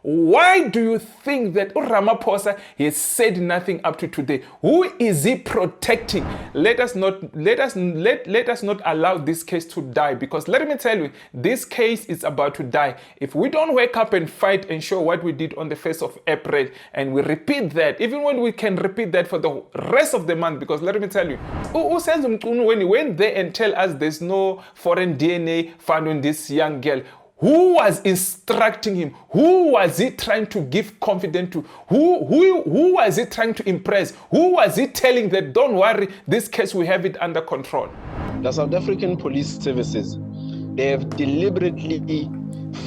Why do you think that Ramaphosa has said nothing up to today? Who is he protecting? Let us not allow this case to die, because let me tell you, this case is about to die. If we don't wake up and fight and show what we did on the 1st of April, and we repeat that, even when we can repeat that for the rest of the month, because let me tell you, who sends when he went there and tell us there's no foreign DNA found in this young girl? Who was instructing him? Who was he trying to give confidence to? Who was he trying to impress? Who was he telling that, don't worry, this case, we have it under control? The South African police services, they have deliberately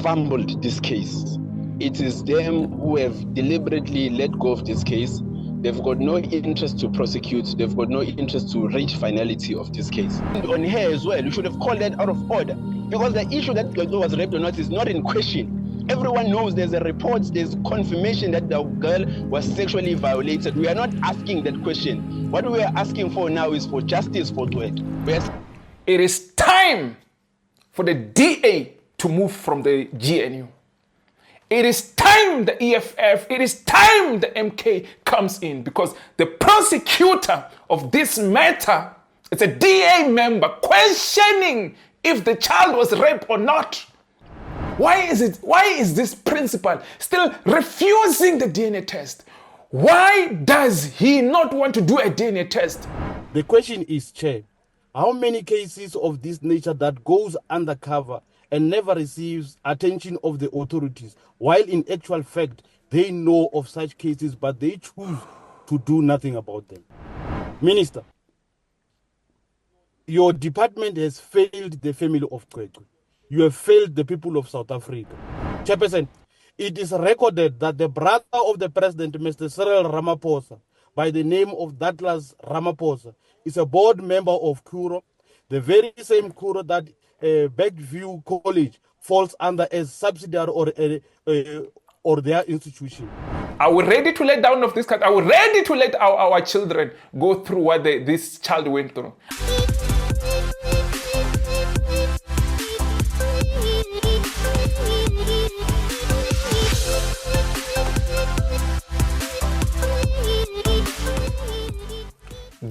fumbled this case. It is them who have deliberately let go of this case. They've got no interest to prosecute. They've got no interest to reach finality of this case. And on her as well, you should have called that out of order, because the issue that Cwecwe was raped or not is not in question. Everyone knows there's a report, there's confirmation that the girl was sexually violated. We are not asking that question. What we are asking for now is for justice for Cwecwe. It is time for the DA to move from the GNU. It is time the EFF, it is time the MK comes in, because the prosecutor of this matter is a DA member questioning if the child was raped or not. Why is this principal still refusing the DNA test? Why does he not want to do a DNA test? The question is, Chair, how many cases of this nature that goes undercover and never receives attention of the authorities, while in actual fact they know of such cases but they choose to do nothing about them? Minister, your department has failed the family of Cwecwe. You have failed the people of South Africa. Chairperson, it is recorded that the brother of the president, Mr. Cyril Ramaphosa, by the name of Douglas Ramaphosa, is a board member of Curro, the very same Curro that Backview College falls under as subsidiary or their institution. Are we ready to let down of this country? Are we ready to let our children go through what this child went through?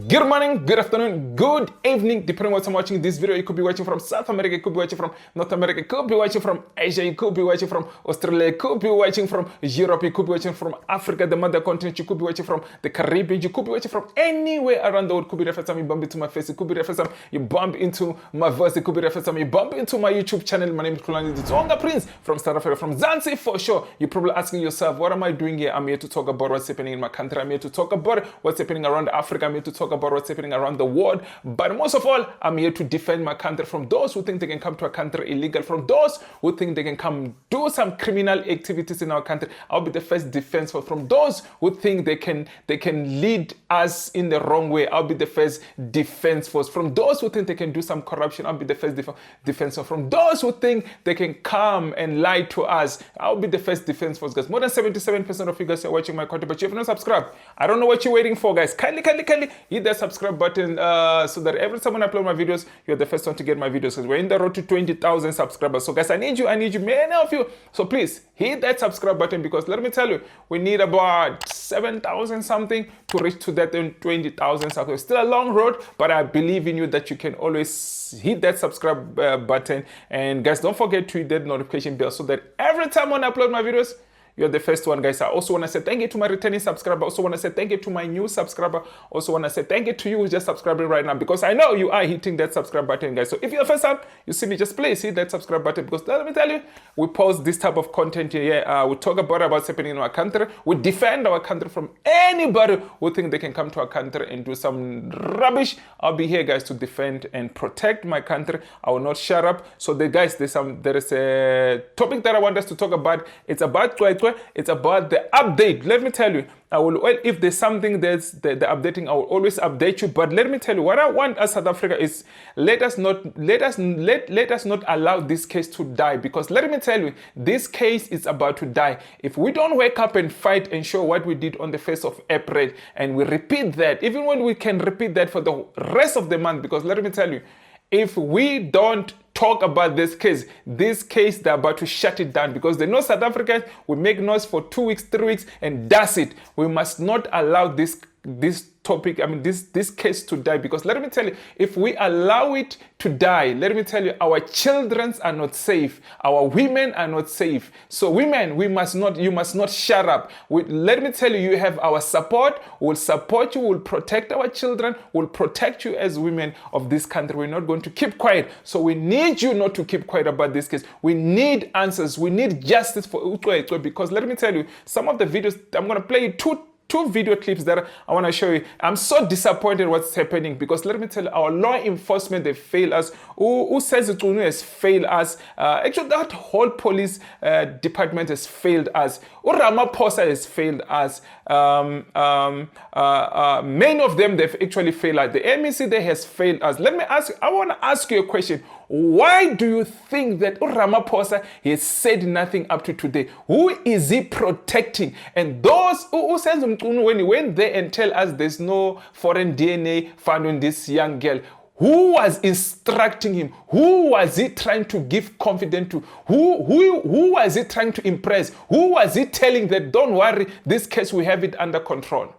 Good morning, good afternoon, good evening, depending on what I'm watching this video. You could be watching from South America, you could be watching from North America, you could be watching from Asia, you could be watching from Australia, you could be watching from Europe, you could be watching from Africa, the mother continent, you could be watching from the Caribbean, you could be watching from anywhere around the world. Could be the first time you bump into my face, it could be the first time you bump into my voice, it could be the first time you bump into my YouTube channel. My name is Hlulani, the Tsonga Prince from South Africa, from Zanzibar for sure. You're probably asking yourself, what am I doing here? I'm here to talk about what's happening in my country. I'm here to talk about what's happening around Africa. I'm here to talk about what's happening around the world, but most of all, I'm here to defend my country from those who think they can come to a country illegal, from those who think they can come do some criminal activities in our country. I'll be the first defense force. From those who think they can lead us in the wrong way, I'll be the first defense force. From those who think they can do some corruption, I'll be the first defense force. From those who think they can come and lie to us, I'll be the first defense force, guys. More than 77% of you guys are watching my content, but you have not subscribed. I don't know what you're waiting for, guys. Kindly hit that subscribe button so that every time I upload my videos, you're the first one to get my videos, because we're in the road to 20,000 subscribers. So guys, I need you, many of you. So please hit that subscribe button, because let me tell you, we need about 7,000 something to reach to that 20,000 subscribers. Still a long road, but I believe in you that you can always hit that subscribe button. And guys, don't forget to hit that notification bell so that every time I upload my videos, you're the first one, guys. I also want to say thank you to my returning subscriber. I also want to say thank you to my new subscriber. Also want to say thank you to you who's just subscribing right now, because I know you are hitting that subscribe button, guys. So if you're the first time you see me, just please hit that subscribe button, because let me tell you, we post this type of content here. We talk about what's happening in our country. We defend our country from anybody who think they can come to our country and do some rubbish. I'll be here, guys, to defend and protect my country. I will not shut up. So guys, there is a topic that I want us to talk about. It's about Cwecwe. It's about the update. Let me tell you, if there's something that's the updating, I will always update you. But let me tell you, what I want as South Africa is let us not allow this case to die, because let me tell you, this case is about to die. If we don't wake up and fight and show what we did on the 1st of April, and we repeat that, even when we can repeat that for the rest of the month, because let me tell you, if we don't talk about this case, they're about to shut it down because they know South Africans will make noise for 2 weeks, 3 weeks, and that's it. We must not allow this topic, this case to die, because let me tell you, if we allow it to die, let me tell you, our children are not safe, our women are not safe. So women, you must not shut up. Let me tell you, you have our support. We'll support you, we'll protect our children, we'll protect you as women of this country. We're not going to keep quiet. So we need you not to keep quiet about this case. We need answers. We need justice for Cwecwe, because let me tell you, some of the videos, I'm going to play two video clips that I want to show you. I'm so disappointed what's happening, because let me tell you, our law enforcement, they fail us. Who says it has failed us? Actually, that whole police department has failed us. Ramaphosa has failed us. Many of them, they've actually failed us. The MEC, they has failed us. I want to ask you a question. Why do you think that Ramaphosa has said nothing up to today? Who is he protecting? And those who sends him when he went there and tell us there's no foreign DNA found in this young girl, who was instructing him? Who was he trying to give confidence to? Who was he trying to impress? Who was he telling that, don't worry, this case, we have it under control?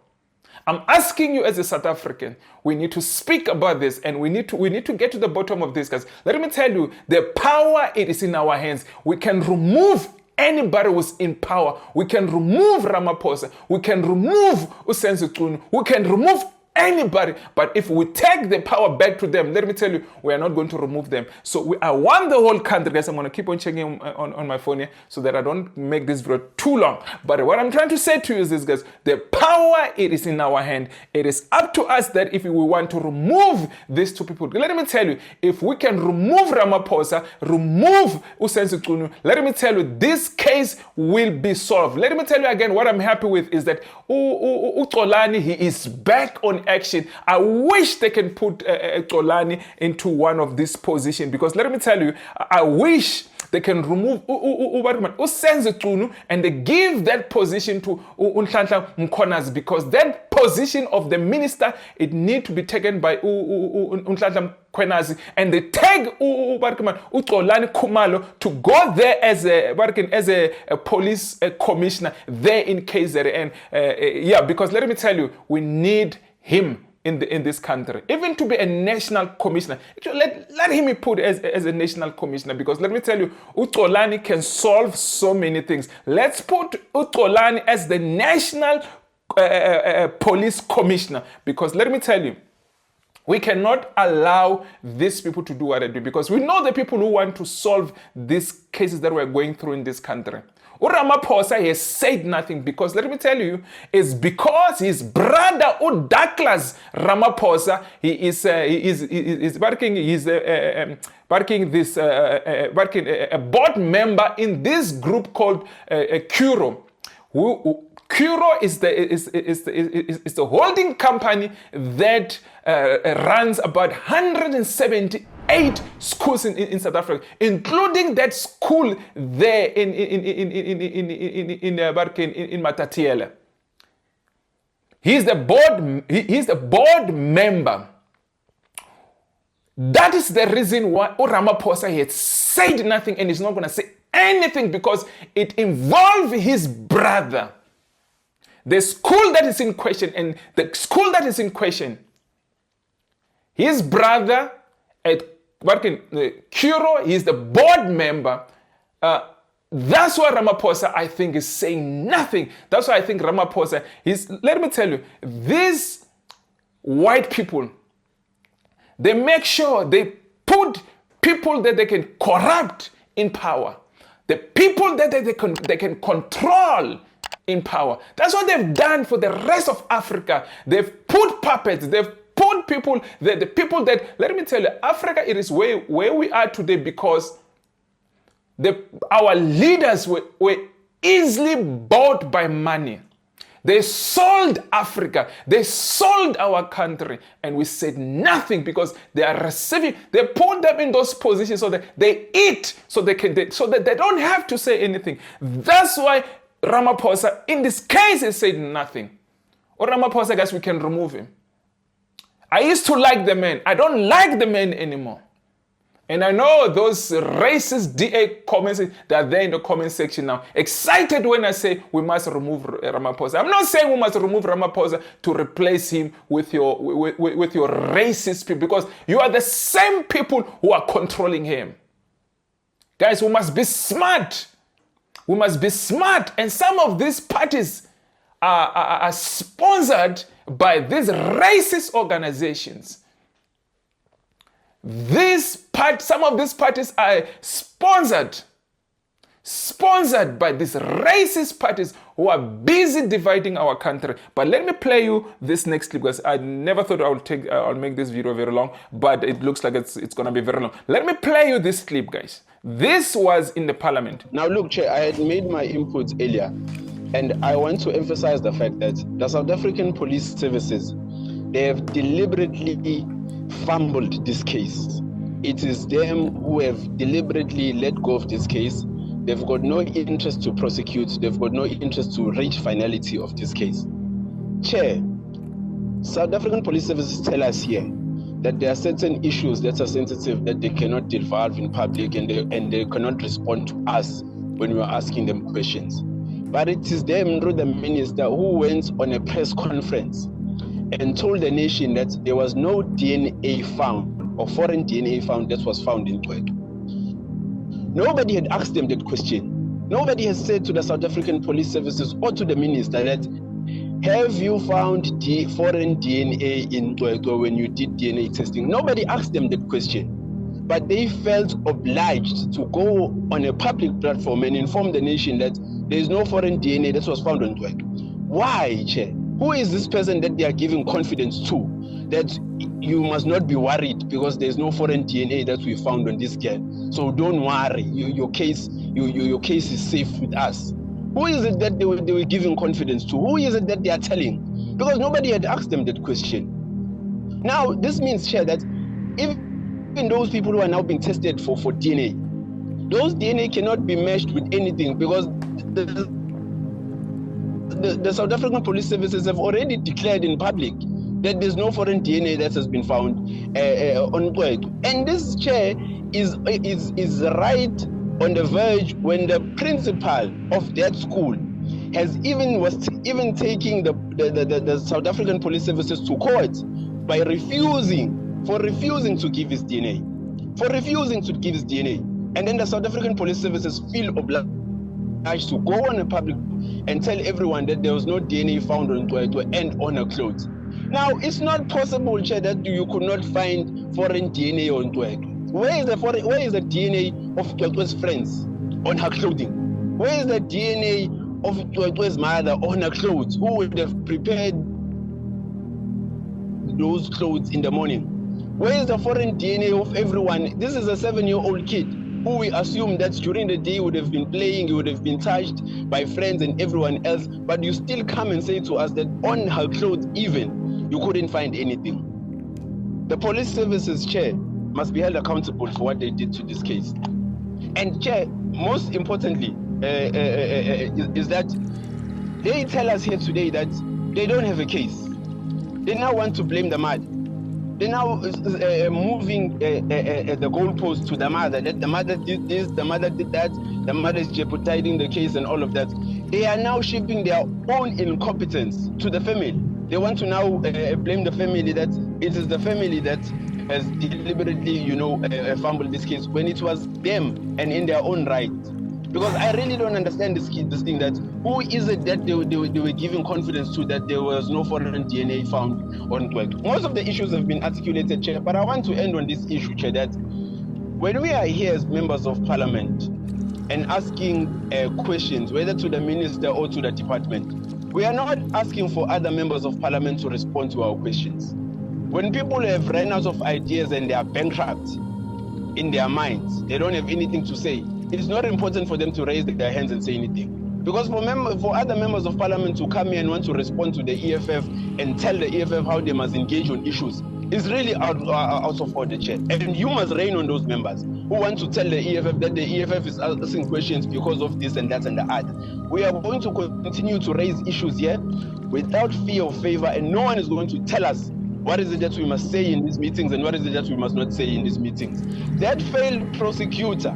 I'm asking you as a South African, we need to speak about this, and we need to get to the bottom of this, because let me tell you, the power, it is in our hands. We can remove anybody who's in power. We can remove Ramaphosa. We can remove Usenzukunu. We can remove anybody, but if we take the power back to them, let me tell you, we are not going to remove them. So I want the whole country, guys. I'm going to keep on checking on my phone here so that I don't make this video too long. But what I'm trying to say to you is this, guys, the power, it is in our hand. It is up to us that if we want to remove these two people, let me tell you, if we can remove Ramaphosa, remove Usenzukunu, let me tell you, this case will be solved. Let me tell you again, what I'm happy with is that Hlulani, he is back on action. I wish they can put Hlulani into one of these positions, because let me tell you, I wish they can remove Usenzukunu and they give that position to Nhlanhla Mkhwanazi, because that position of the minister, it need to be taken by Nhlanhla Mkhwanazi, and they take Hlulani Khumalo to go there as a police commissioner there in KZN. Because let me tell you, we need him in this country, even to be a national commissioner. Let him be put as a national commissioner, because let me tell you, Hlulani can solve so many things. Let's put Hlulani as the national police commissioner, because let me tell you, we cannot allow these people to do what they do, because we know the people who want to solve these cases that we're going through in this country. Ramaphosa has said nothing, because let me tell you, it's because his brother Douglas Ramaphosa, he is working a board member in this group called Curro. Curro is the holding company that runs about 178 schools in South Africa, including that school there in Matatiele. He's the board member. That is the reason why Ramaphosa had said nothing, and he's not going to say anything, because it involves his brother. The school that is in question, his brother at working Curro, he's the board member. That's why Ramaphosa, I think, is saying nothing. That's why I think Ramaphosa is, let me tell you, these white people, they make sure they put people that they can corrupt in power. The people that they can control in power. That's what they've done for the rest of Africa. They've put puppets, they've put people, the people that, let me tell you, Africa, it is where we are today, because our leaders were easily bought by money. They sold Africa, they sold our country, and we said nothing, because they are receiving, they put them in those positions so that they eat, so that they don't have to say anything. That's why Ramaphosa, in this case, he said nothing. Or Ramaphosa, guys, we can remove him. I used to like the man. I don't like the man anymore. And I know those racist DA comments that are there in the comment section now, excited when I say we must remove Ramaphosa. I'm not saying we must remove Ramaphosa to replace him with your racist people, because you are the same people who are controlling him. Guys, we must be smart. We must be smart. And some of these parties are sponsored by these racist organizations. Some of these parties are sponsored by these racist parties who are busy dividing our country. But let me play you this next clip, because I never thought I'll make this video very long, but it looks like it's gonna be very long. Let me play you this clip, guys. This was in the parliament. Now look, Chair, I had made my inputs earlier, and I want to emphasize the fact that the South African police services, they have deliberately fumbled this case. It is them who have deliberately let go of this case. They've got no interest to prosecute. They've got no interest to reach finality of this case. Chair, South African police services tell us here that there are certain issues that are sensitive that they cannot divulge in public, and they cannot respond to us when we are asking them questions. But it is them, through the minister, who went on a press conference and told the nation that there was no DNA found, or foreign DNA found, that was found in Cwecwe. Nobody had asked them that question. Nobody has said to the South African police services or to the minister that, have you found foreign DNA in Cwecwe when you did DNA testing? Nobody asked them that question. But they felt obliged to go on a public platform and inform the nation that there is no foreign DNA that was found on Cwecwe. Why, Chair? Who is this person that they are giving confidence to, that you must not be worried because there's no foreign DNA that we found on this girl, so don't worry, your case is safe with us? Who is it that they were giving confidence to? Who is it that they are telling? Because nobody had asked them that question. Now, this means, Chair, that even those people who are now being tested for DNA, those DNA cannot be meshed with anything, because the South African police services have already declared in public that there's no foreign DNA that has been found on Cwecwe. And this, Chair, is right on the verge when the principal of that school was even taking the South African police services to court by refusing to give his DNA. And then the South African police services feel obliged to go on a public and tell everyone that there was no DNA found on Cwecwe and on her clothes. Now, it's not possible, Chair, that you could not find foreign DNA on Cwecwe. Where is the DNA of Cwecwe's friends on her clothing? Where is the DNA of Cwecwe's mother on her clothes? Who would have prepared those clothes in the morning? Where is the foreign DNA of everyone? This is a 7-year-old kid who we assume that during the day would have been playing, he would have been touched by friends and everyone else, but you still come and say to us that on her clothes even, you couldn't find anything. The police services, Chair, must be held accountable for what they did to this case. And, Chair, most importantly, is that they tell us here today that they don't have a case. They now want to blame the mother. They're now moving the goalpost to the mother, that the mother did this, the mother did that, the mother is jeopardizing the case and all of that. They are now shifting their own incompetence to the family. They want to now blame the family, that it is the family that has deliberately, fumbled this case, when it was them and in their own right. Because I really don't understand this thing, that who is it that they were giving confidence to that there was no foreign DNA found on Cwecwe. Most of the issues have been articulated, Chair, but I want to end on this issue, Chair, that when we are here as members of Parliament and asking questions, whether to the minister or to the department, we are not asking for other members of Parliament to respond to our questions. When people have run out of ideas and they are bankrupt in their minds, they don't have anything to say, it's not important for them to raise their hands and say anything. Because for other members of Parliament to come here and want to respond to the EFF and tell the EFF how they must engage on issues, is really out of order, Chair. And you must rein on those members who want to tell the EFF that the EFF is asking questions because of this and that and the other. We are going to continue to raise issues here without fear or favor, and no one is going to tell us what is it that we must say in these meetings and what is it that we must not say in these meetings. That failed prosecutor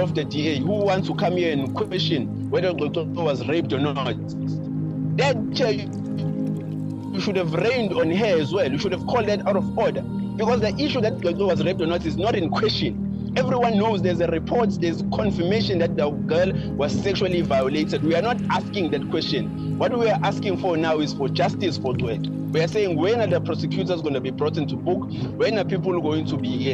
of the DA who wants to come here and question whether Dr. was raped or not, that you should have rained on her as well. You should have called that out of order, because the issue that Dr. was raped or not is not in question. Everyone knows there's a report, there's confirmation that the girl was sexually violated. We are not asking that question. What we are asking for now is for justice for Cwecwe. We are saying, when are the prosecutors going to be brought into book? When are people going to be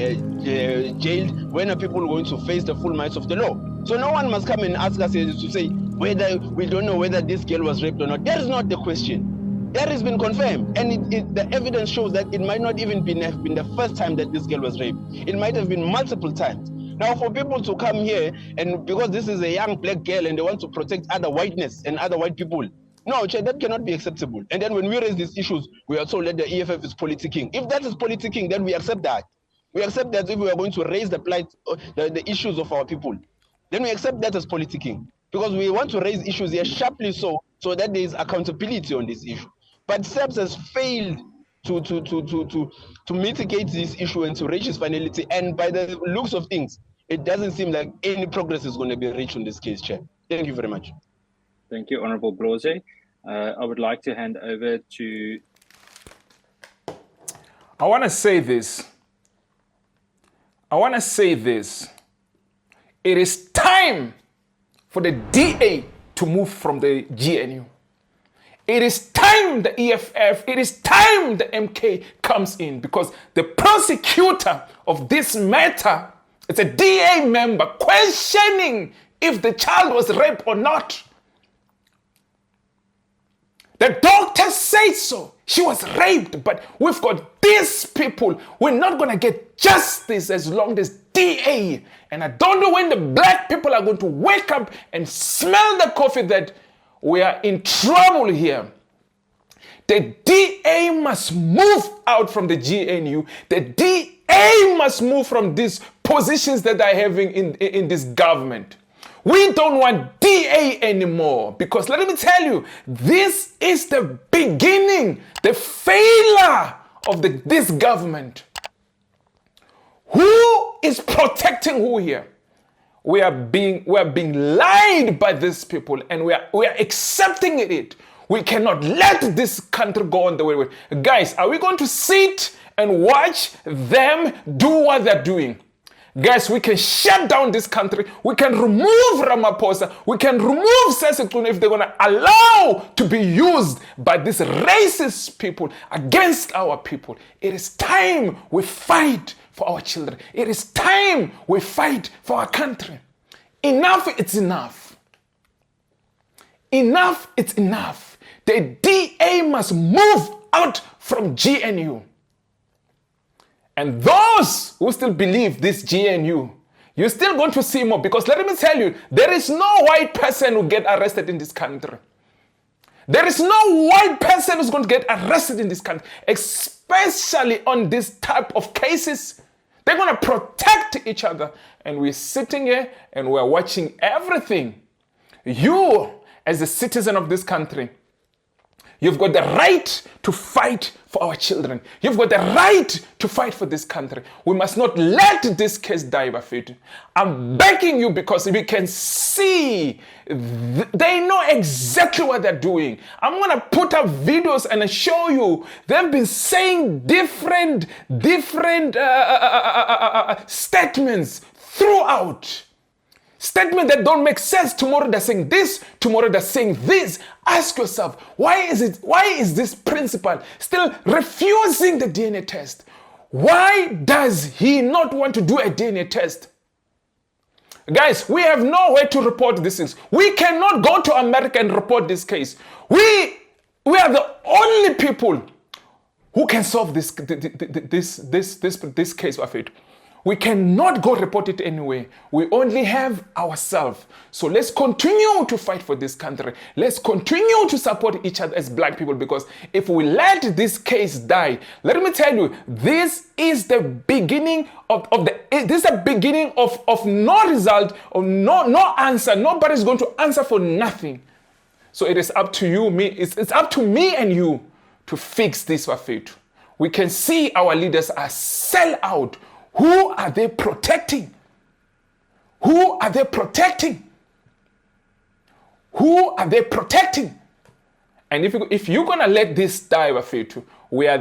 jailed? When are people going to face the full might of the law? So no one must come and ask us to say whether we don't know whether this girl was raped or not. That is not the question. That has been confirmed, and the evidence shows that it might not even have been the first time that this girl was raped. It might have been multiple times. Now, for people to come here, and because this is a young black girl and they want to protect other whiteness and other white people, no, that cannot be acceptable. And then when we raise these issues, we are told that the EFF is politicking. If that is politicking, then we accept that. We accept that if we are going to raise the plight, the issues of our people, then we accept that as politicking, because we want to raise issues here sharply so that there is accountability on this issue. But SAPS has failed to mitigate this issue and to reach its finality. And by the looks of things, it doesn't seem like any progress is going to be reached on this case, Chair. Thank you very much. Thank you, Honorable Bloze. I would like to hand over to... I want to say this. It is time for the DA to move from the GNU. It is time the EFF, it is time the MK comes in, because the prosecutor of this matter is a DA member questioning if the child was raped or not. The doctor said so. She was raped, but we've got these people. We're not going to get justice as long as DA. And I don't know when the black people are going to wake up and smell the coffee that we are in trouble here. The DA must move out from the GNU. The DA must move from these positions that they're having in this government. We don't want DA anymore, because let me tell you, this is the beginning, the failure of this government. Who is protecting who here? We are being lied by these people, and we are accepting it. We cannot let this country go on the way. Guys, are we going to sit and watch them do what they're doing? Guys, we can shut down this country. We can remove Ramaphosa. We can remove Cwecwe if they're going to allow to be used by these racist people against our people. It is time we fight for our children. It is time we fight for our country. Enough, it's enough. Enough, it's enough. The DA must move out from GNU. And those who still believe this GNU, you're still going to see more, because let me tell you, there is no white person who get arrested in this country. There is no white person who's going to get arrested in this country, especially on this type of cases. They're going to protect each other. And we're sitting here and we're watching everything. You, as a citizen of this country, you've got the right to fight for our children. You've got the right to fight for this country. We must not let this case die, Bafetu. I'm begging you, because we can see they know exactly what they're doing. I'm going to put up videos and show you. They've been saying different statements throughout. Statements that don't make sense. Tomorrow they're saying this, tomorrow they're saying this. Ask yourself, why is this principal still refusing the DNA test? Why does he not want to do a DNA test? Guys, we have nowhere to report this things. We cannot go to America and report this case. We are the only people who can solve this case of it. We cannot go report it anyway. We only have ourselves. So let's continue to fight for this country. Let's continue to support each other as black people, because if we let this case die, let me tell you, this is the beginning of no result, of no answer. Nobody's going to answer for nothing. So it is up to you, it's up to me and you to fix this Wafetu. We can see our leaders are sell out. Who are they protecting? Who are they protecting? Who are they protecting? And if you're gonna let this die, Wafetu, we are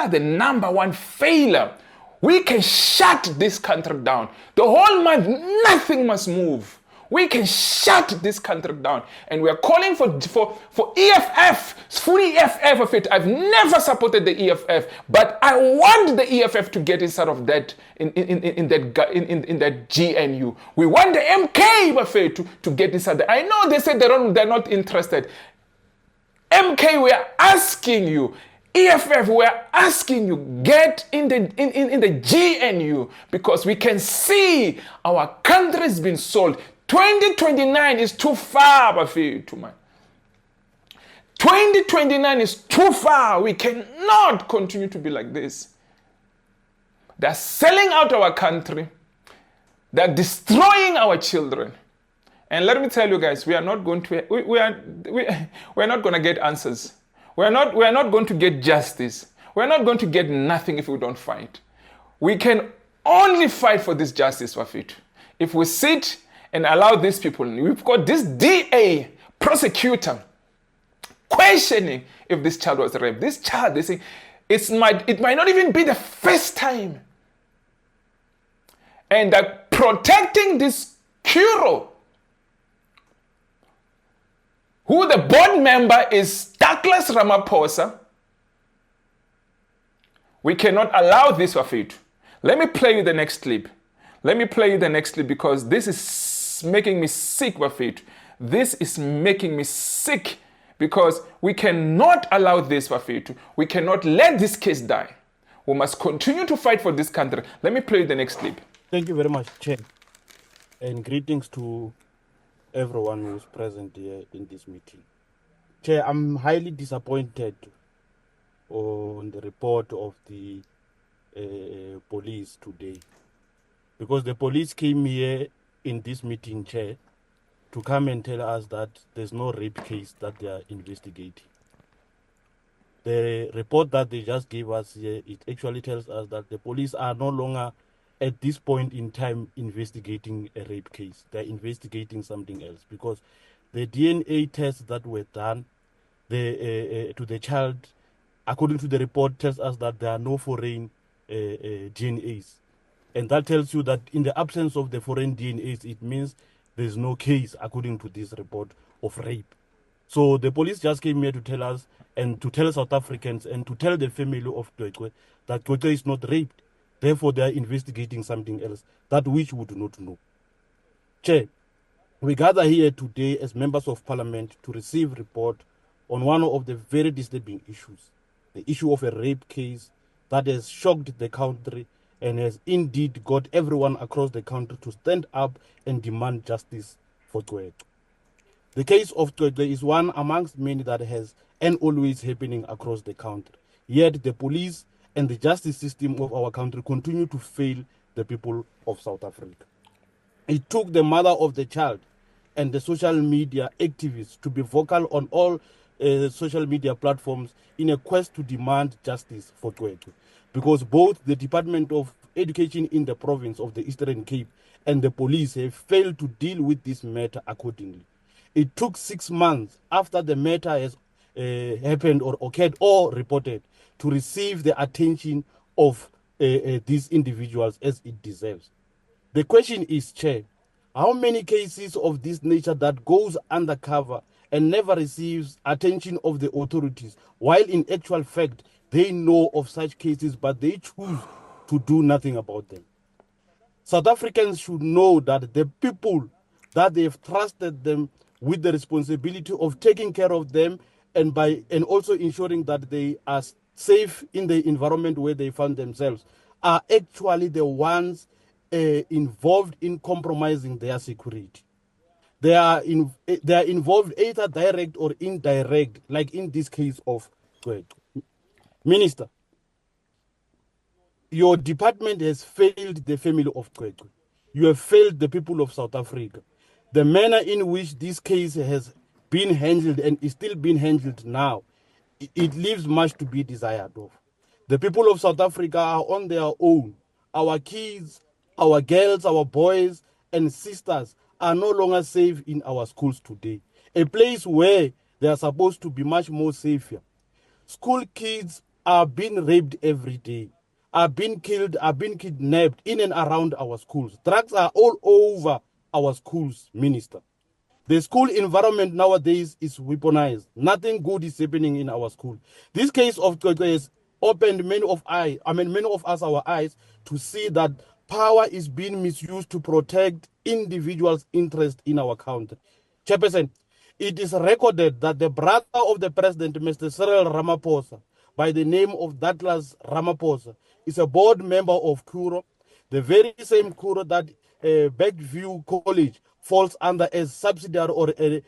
the number one failure. We can shut this country down. The whole month, nothing must move. We can shut this country down. And we are calling for EFF, fully EFF of it. I've never supported the EFF, but I want the EFF to get inside of that, in that GNU. We want the MK of it to get inside there. I know they said they're not interested. MK, we are asking you. EFF, we are asking you, get in the GNU, because we can see our country's been sold. 2029 is too far, Bafetu, man. 2029 is too far. We cannot continue to be like this. They're selling out our country. They're destroying our children. And let me tell you guys, we are not going to we're not going to get answers. We are not going to get justice. We're not going to get nothing if we don't fight. We can only fight for this justice, Bafetu. If we sit and allow these people, we've got this DA prosecutor questioning if this child was raped. This child, they say, it might not even be the first time. And protecting this Curro, who the board member is Douglas Ramaphosa. We cannot allow this, Wafetu. Let me play you the next clip. Let me play you the next clip, because this is making me sick, Wafetu. This is making me sick, because we cannot allow this, Wafetu. We cannot let this case die. We must continue to fight for this country. Let me play you the next clip. Thank you very much, Chair. And greetings to everyone who's present here in this meeting. Chair, I'm highly disappointed on the report of the police today, because the police came here in this meeting, Chair, to come and tell us that there's no rape case that they are investigating. The report that they just gave us here, it actually tells us that the police are no longer at this point in time investigating a rape case. They're investigating something else, because the DNA tests that were done to the child, according to the report, tells us that there are no foreign DNAs. And that tells you that in the absence of the foreign DNAs, it means there's no case, according to this report, of rape. So the police just came here to tell us, and to tell South Africans, and to tell the family of Cwecwe that Cwecwe is not raped. Therefore, they are investigating something else, that which we do not know. Chair, we gather here today as members of Parliament to receive report on one of the very disturbing issues, the issue of a rape case that has shocked the country and has indeed got everyone across the country to stand up and demand justice for Cwecwe. The case of Cwecwe is one amongst many that has and always happening across the country. Yet the police and the justice system of our country continue to fail the people of South Africa. It took the mother of the child and the social media activists to be vocal on all social media platforms in a quest to demand justice for Cwecwe, because both the Department of Education in the province of the Eastern Cape and the police have failed to deal with this matter accordingly. It took 6 months after the matter has happened or occurred or reported to receive the attention of these individuals as it deserves. The question is, Chair, how many cases of this nature that goes undercover and never receives attention of the authorities, while in actual fact they know of such cases but they choose to do nothing about them? South Africans should know that the people that they have trusted them with the responsibility of taking care of them and also ensuring that they are safe in the environment where they find themselves are actually the ones involved in compromising their security. They are involved either direct or indirect, like in this case of Cwecwe. Minister, your department has failed the family of Cwecwe. You have failed the people of South Africa. The manner in which this case has been handled and is still being handled now it leaves much to be desired of. The people of South Africa are on their own. Our kids, our girls, our boys and sisters are no longer safe in our schools today. A place where they are supposed to be much more safer. School kids are being raped every day, are being killed, are being kidnapped in and around our schools. Drugs are all over our schools, Minister. The school environment nowadays is weaponized. Nothing good is happening in our school. This case of Cwecwe has opened many of us our eyes to see that power is being misused to protect individuals' interest in our country. Chairperson, it is recorded that the brother of the president, Mr. Cyril Ramaphosa, by the name of Douglas Ramaphosa, is a board member of Curro, the very same Curro that Backview College falls under as subsidiary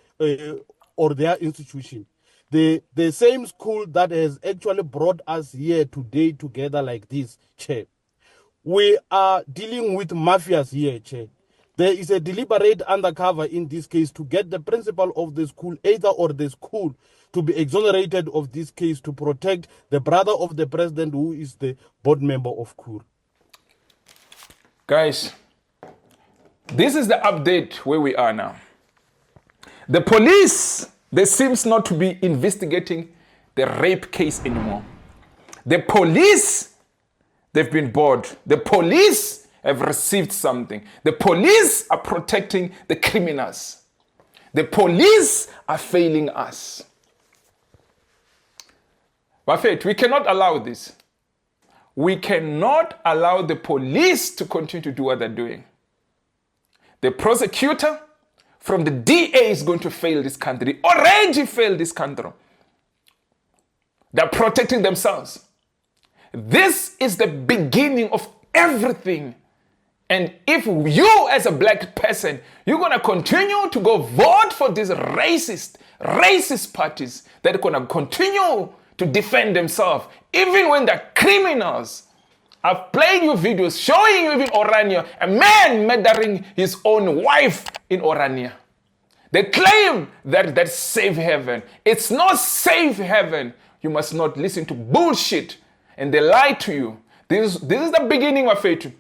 or their institution. The same school that has actually brought us here today together like this, Chair. We are dealing with mafias here, Chair. There is a deliberate undercover in this case to get the principal of the school, either or the school, to be exonerated of this case to protect the brother of the president who is the board member of Curro. Guys, this is the update where we are now. The police, they seems not to be investigating the rape case anymore. The police, they've been bored. The police have received something. The police are protecting the criminals. The police are failing us. Buffett, we cannot allow this. We cannot allow the police to continue to do what they're doing. The prosecutor from the DA is going to fail this country. Already failed this country. They're protecting themselves. This is the beginning of everything. And if you as a black person, you're going to continue to go vote for these racist parties that are going to continue to defend themselves, even when they're criminals. I've played you videos showing you in Orania, a man murdering his own wife in Orania. They claim that that's safe haven. It's not safe haven. You must not listen to bullshit. And they lie to you. This is the beginning of it.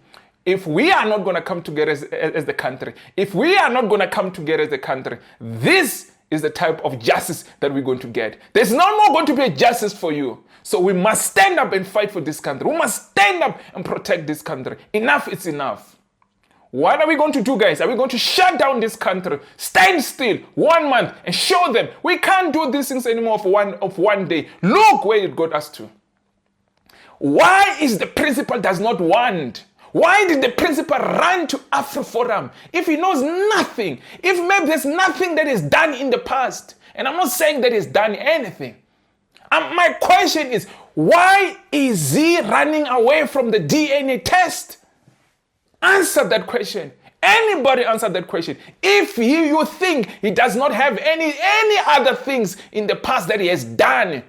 If we are not going to come together as the country, if we are not going to come together as the country, this is the type of justice that we're going to get. There's no more going to be a justice for you. So we must stand up and fight for this country. We must stand up and protect this country. Enough is enough. What are we going to do, guys? Are we going to shut down this country, stand still 1 month and show them we can't do these things anymore of one day? Look where it got us to. Why is the principal does not want? Why did the principal run to AfriForum if he knows nothing? If maybe there's nothing that is done in the past. And I'm not saying that he's done anything. My question is, why is he running away from the DNA test? Answer that question. Anybody answer that question. If you think he does not have any other things in the past that he has done,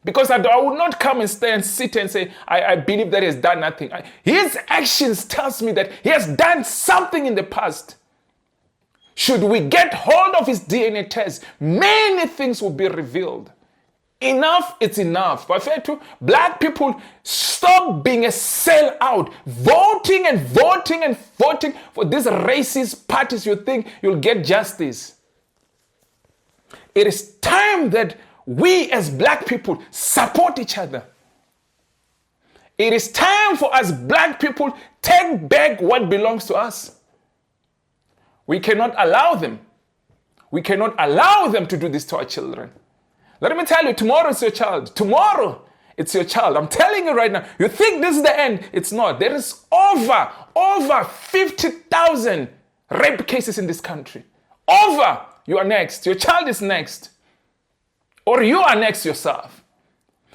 because I would not come and stay and sit and say, I believe that he has done nothing. His actions tells me that he has done something in the past. Should we get hold of his DNA test, many things will be revealed. Enough, it's enough. Black people, stop being a sellout, voting and voting and voting for these racist parties. You think you'll get justice. It is time that we as black people support each other. It is time for us black people take back what belongs to us. We cannot allow them. We cannot allow them to do this to our children. Let me tell you, tomorrow it's your child. Tomorrow it's your child. I'm telling you right now. You think this is the end? It's not. There is over 50,000 rape cases in this country. Over. You are next. Your child is next. Or you are next yourself.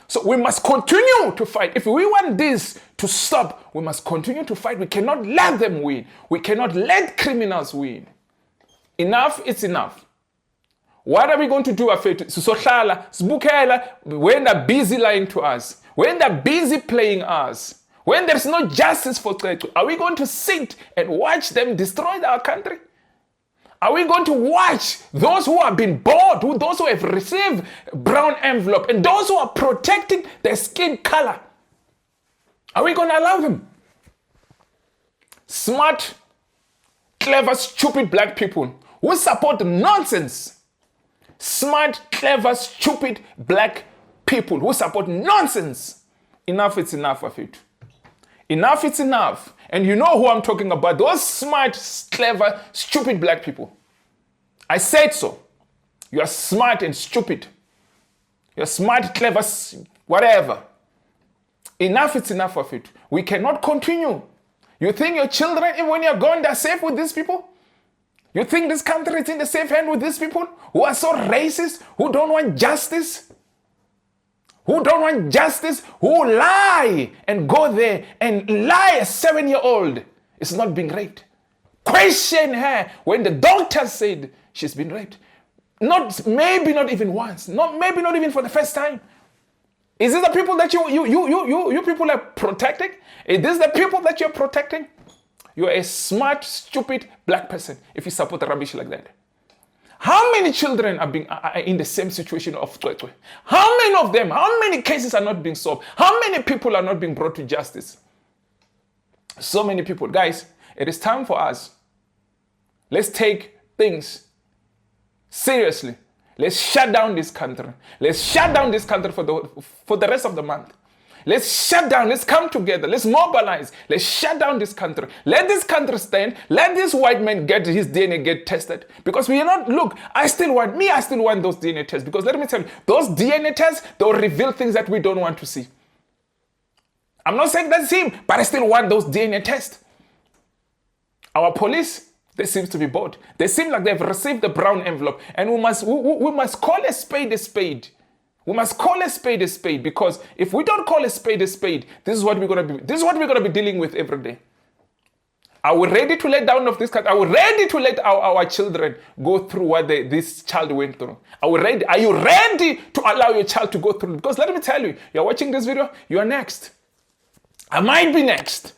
So we must continue to fight. If we want this to stop, we must continue to fight. We cannot let them win. We cannot let criminals win. Enough, it's enough. What are we going to do, Afethu? Sisohlala, sibukela, when they're busy lying to us, when they're busy playing us, when there's no justice for Cwecwe, are we going to sit and watch them destroy our country? Are we going to watch those who have been bought, those who have received brown envelope, and those who are protecting their skin color? Are we going to allow them? Smart, clever, stupid black people who support nonsense. Smart, clever, stupid black people who support nonsense. Enough is enough of it. Enough is enough. And you know who I'm talking about. Those smart, clever, stupid black people. I said so. You are smart and stupid. You're smart, clever, whatever. Enough is enough of it. We cannot continue. You think your children, even when you're gone, they're safe with these people? You think this country is in the safe hand with these people who are so racist, who don't want justice? Who don't want justice, who lie and go there and lie a 7-year-old is not being raped. Question her when the doctor said she's been raped. Maybe not even once, maybe not even for the first time. Is this the people that you people are protecting? Is this the people that you're protecting? You're a smart, stupid black person if you support rubbish like that. How many children are in the same situation of Cwecwe? How many of them, how many cases are not being solved? How many people are not being brought to justice? So many people. Guys, it is time for us. Let's take things seriously. Let's shut down this country. Let's shut down this country for the rest of the month. Let's shut down. Let's come together. Let's mobilize. Let's shut down this country. Let this country stand. Let this white man get his DNA get tested. Because we are not, look, I still want those DNA tests. Because let me tell you, those DNA tests, they'll reveal things that we don't want to see. I'm not saying that's him, but I still want those DNA tests. Our police, they seem to be bored. They seem like they've received the brown envelope. And we must call a spade a spade. We must call a spade a spade, because if we don't call a spade, this is what we're gonna be dealing with every day. Are we ready to let down of this country? Are we ready to let our children go through what this child went through? Are we ready? Are you ready to allow your child to go through? Because let me tell you, you're watching this video, you are next. I might be next.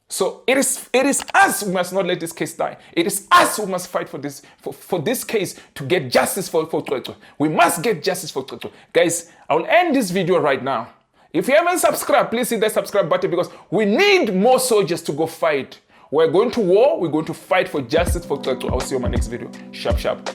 So it is us who must not let this case die. It is us who must fight for this case to get justice for Cwecwe. We must get justice for Cwecwe. Guys, I will end this video right now. If you haven't subscribed, please hit that subscribe button, because we need more soldiers to go fight. We're going to war. We're going to fight for justice for Cwecwe. I'll see you in my next video. Sharp, sharp.